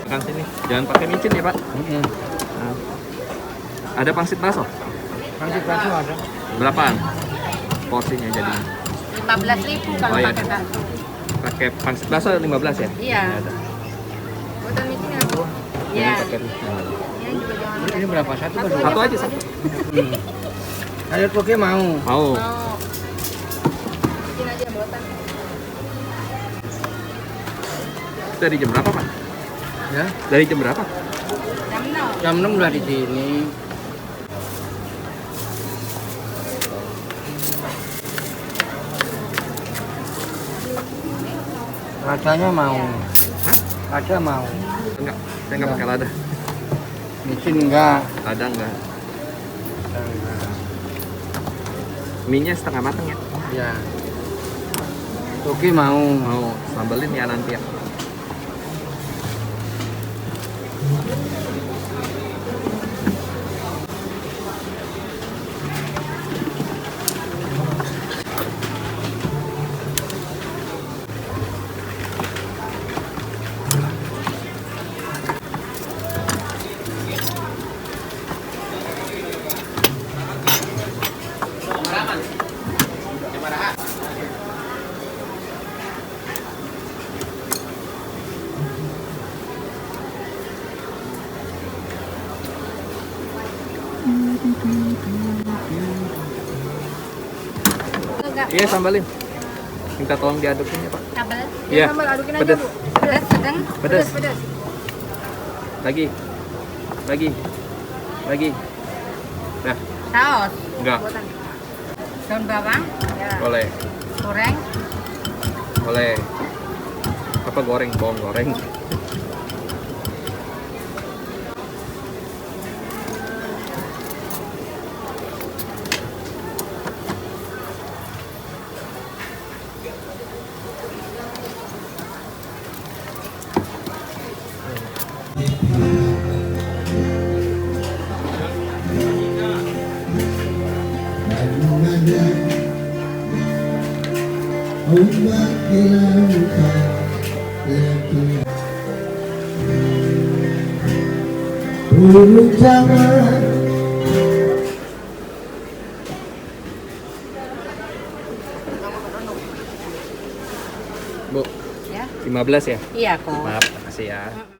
Makan sini, jangan pakai micin ya Pak. Nah. Ada pangsit bakso? Pangsit bakso ada. Berapaan porsinya jadinya? 15.000 kalau Oh, iya. pakai bakso. Pakai pangsit bakso 15 ya? Iya. Ada. Buatan micin ya Bu? Ini Iya. pakai Ini juga jangan Ini berapa? Satu kan? satu aja satu. Ayo koki mau. Mau. mau. Micin aja buatan. Dari jam berapa Pak? Ya. Dari jam berapa? Jam 6. Jam 6 udah di sini. Ladanya mau. Lada mau. Enggak, saya enggak pakai lada. Micin enggak. Lada enggak. Mie-nya setengah matang ya? Ya. Koki mau. Mau sambelin ya nanti ya. Enggak. Iya sambalin. Minta tolong diadukin ya Pak. Sambal. Iya. Sambal adukin aja Pedes. Bu. Pedas, sedang. Pedas. Pedas. Lagi. Lagi. Lagi. Dah. Saus. Enggak. Buatan. Daun bawang. Ya. Boleh. Goreng. Boleh. Apa goreng? Bawang goreng. Ombak di lautan letup, burung jangan Bu, Ya. 15 ya? Iya kok. Maaf, makasih ya.